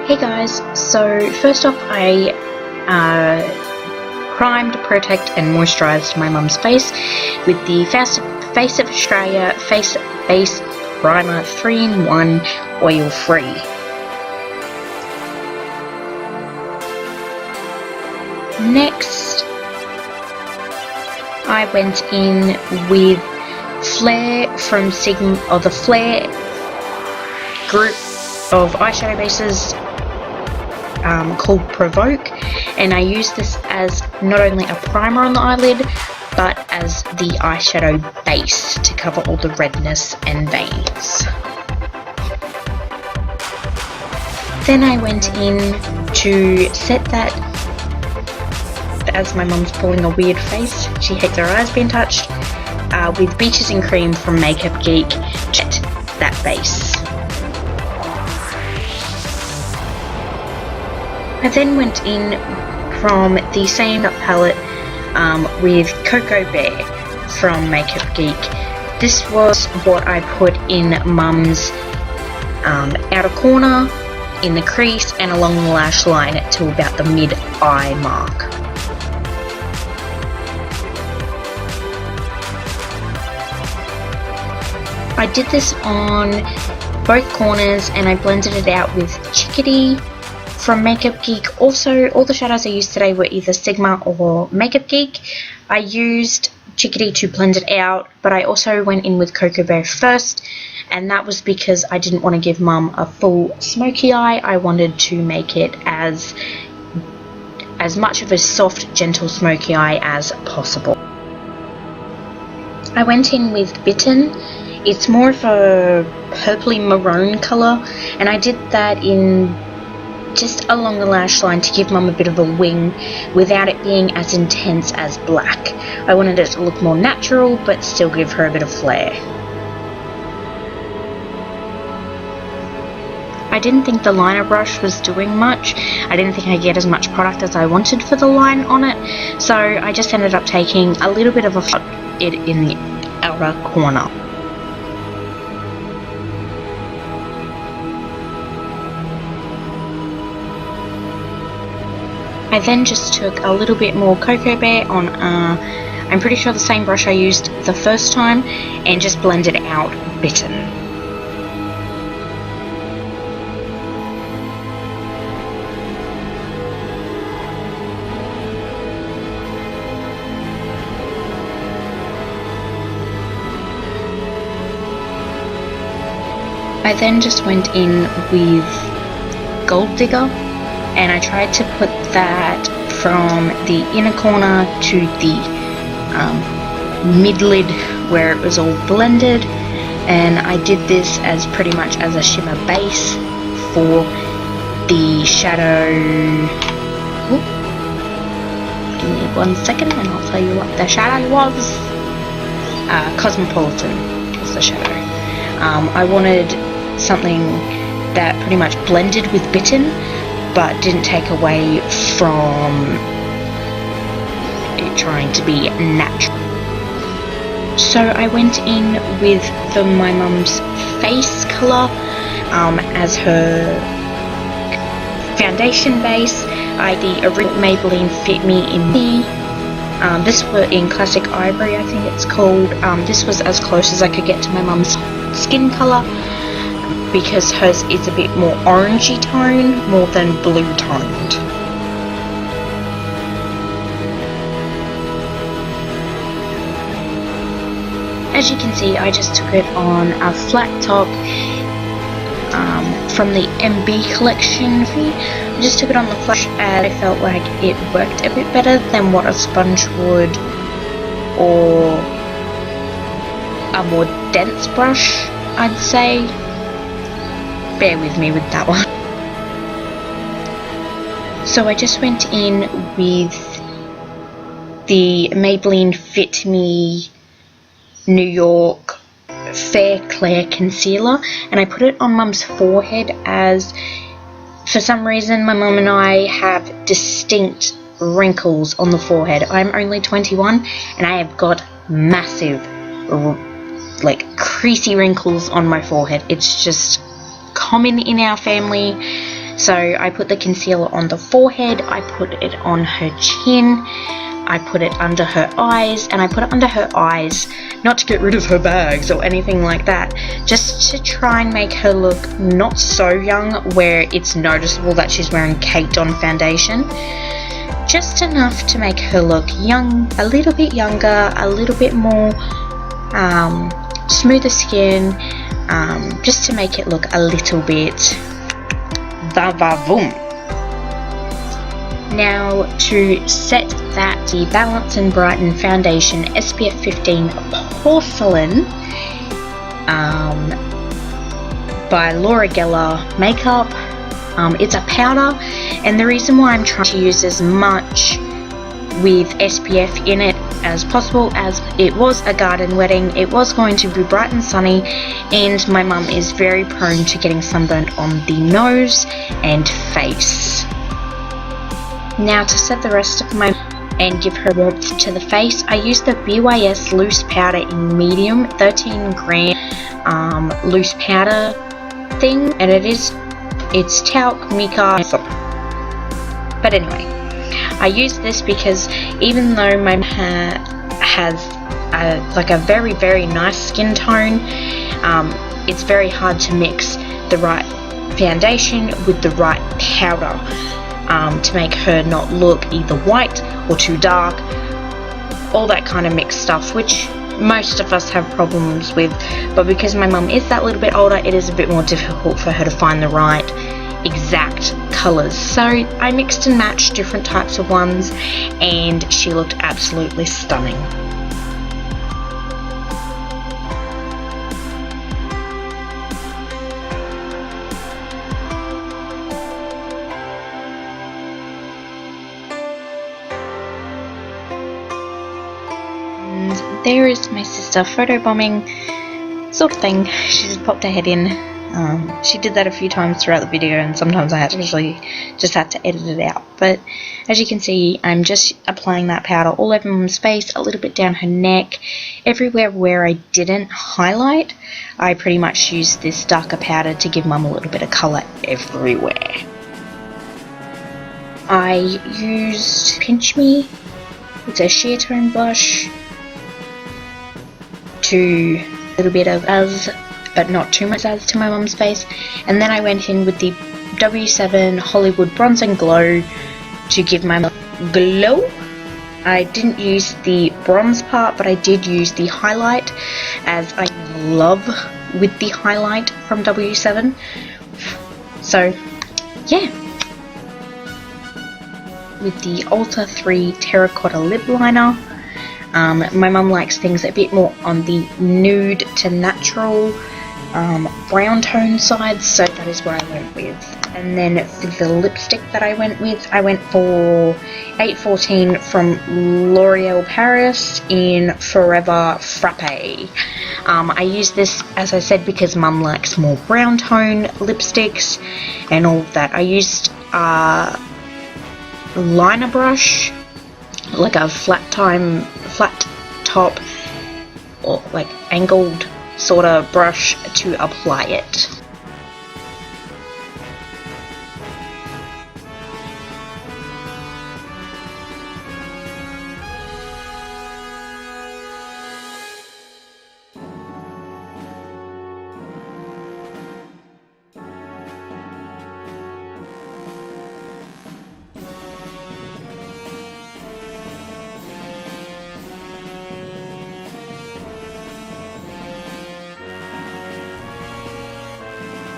Hey guys, so first off I primed, protect and moisturised my mum's face with the Face of Australia Face Base Primer 3-in-1 oil free. Next I went in with Flare from the Flare group of eyeshadow bases called Provoke, and I used this as not only a primer on the eyelid but as the eyeshadow base to cover all the redness and veins. Then I went in to set that, as my mum's pulling a weird face, she hates her eyes being touched, with Beaches and Cream from Makeup Geek to set that base. I then went in from the same palette with Cocoa Bear from Makeup Geek. This was what I put in Mum's outer corner, in the crease and along the lash line to about the mid-eye mark. I did this on both corners and I blended it out with Chickadee from Makeup Geek. Also, all the shadows I used today were either Sigma or Makeup Geek. I used Chickadee to blend it out, but I also went in with Cocoa Bear first, and that was because I didn't want to give Mum a full smoky eye. I wanted to make it as much of a soft, gentle smoky eye as possible. I went in with Bitten. It's more of a purpley maroon colour, and I did that in just along the lash line to give Mum a bit of a wing without it being as intense as black. I wanted it to look more natural but still give her a bit of flair. I didn't think the liner brush was doing much. I didn't think I'd get as much product as I wanted for the line on it, so I just ended up taking a little bit of a shot it in the outer corner. I then just took a little bit more Cocoa Bear on, I'm pretty sure the same brush I used the first time, and just blended out Bitten. I then just went in with Gold Digger, and I tried to put that from the inner corner to the mid-lid where it was all blended, and I did this as pretty much as a shimmer base for the shadow. Ooh. Give me 1 second and I'll tell you what the shadow was. Cosmopolitan was the shadow. I wanted something that pretty much blended with Bitten but didn't take away from it trying to be natural. So I went in with my mum's face colour as her foundation base. The original Maybelline Fit Me in Me. This was in Classic Ivory, I think it's called. This was as close as I could get to my mum's skin colour, because hers is a bit more orangey tone, more than blue toned. As you can see, I just took it on a flat top from the MB collection. I just took it on the flat and I felt like it worked a bit better than what a sponge would, or a more dense brush, I'd say. Bear with me with that one. So I just went in with the Maybelline Fit Me New York Fair Clair Concealer, and I put it on Mum's forehead as, for some reason, my mum and I have distinct wrinkles on the forehead. I'm only 21 and I have got massive, creasy wrinkles on my forehead. It's just common in our family So I put the concealer on the forehead, I put it on her chin, I put it under her eyes, and I put it under her eyes not to get rid of her bags or anything like that, just to try and make her look not so young where it's noticeable that she's wearing caked on foundation. Just enough to make her look young, a little bit younger, a little bit more smoother skin, just to make it look a little bit va-va-voom. Now to set that, the Balance and Brighten Foundation SPF 15 Porcelain by Laura Geller Makeup. It's a powder, and the reason why I'm trying to use as much with SPF in it as possible, as it was a garden wedding, it was going to be bright and sunny, and my mum is very prone to getting sunburnt on the nose and face. Now to set the rest of my and give her warmth to the face, I use the BYS loose powder in medium, 13 gram loose powder thing, and it's talc, mica, but anyway, I use this because even though my hair has like a very, very nice skin tone, it's very hard to mix the right foundation with the right powder to make her not look either white or too dark, all that kind of mixed stuff, which most of us have problems with, but because my mum is that little bit older, it is a bit more difficult for her to find the right exact colours. So I mixed and matched different types of ones, and she looked absolutely stunning. And there is my sister photobombing sort of thing. She just popped her head in. She did that a few times throughout the video, and sometimes I actually just had to edit it out. But as you can see, I'm just applying that powder all over Mum's face, a little bit down her neck, everywhere where I didn't highlight. I pretty much used this darker powder to give Mum a little bit of colour everywhere. I used Pinch Me, it's a sheer tone blush, to a little bit of As, but not too much As, to my mum's face, and then I went in with the W7 Hollywood Bronze and Glow to give my mum glow. I didn't use the bronze part, but I did use the highlight, as I love with the highlight from W7. So yeah, with the Ulta 3 Terracotta Lip Liner. My mum likes things a bit more on the nude to natural brown tone side, so that is what I went with. And then for the lipstick that I went with, I went for 814 from L'Oreal Paris in Forever Frappe. I use this, as I said, because Mum likes more brown tone lipsticks and all of that. I used a liner brush, like a flat top or like angled sort of brush to apply it.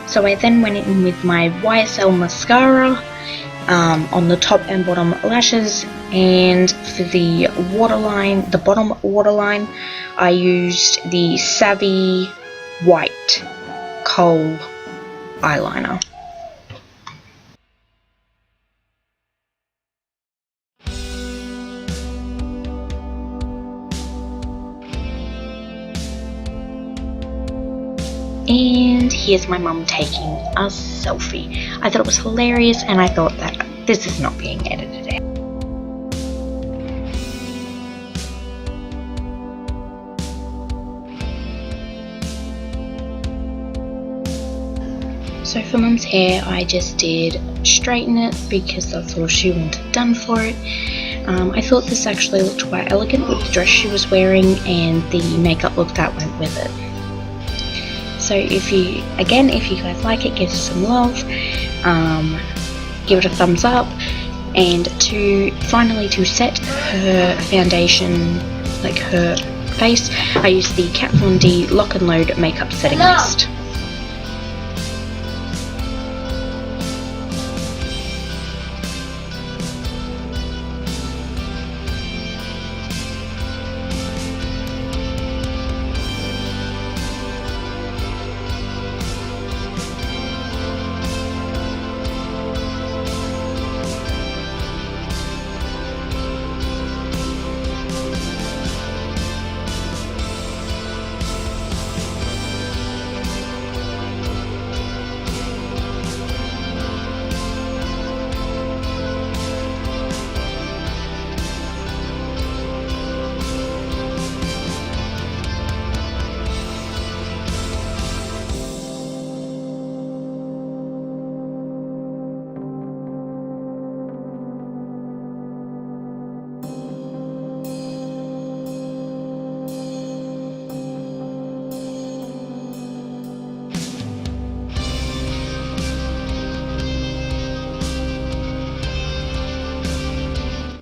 So I then went in with my YSL mascara on the top and bottom lashes, and for the waterline, the bottom waterline, I used the Savvy White Kohl eyeliner. And here's my mum taking a selfie. I thought it was hilarious, and I thought that this is not being edited out. So for Mum's hair, I just did straighten it because that's all she wanted done for it. I thought this actually looked quite elegant with the dress she was wearing and the makeup look that went with it. So if you guys like it, give it some love, give it a thumbs up, and to set her foundation, like her face, I used the Kat Von D Lock and Load Makeup Setting Mist.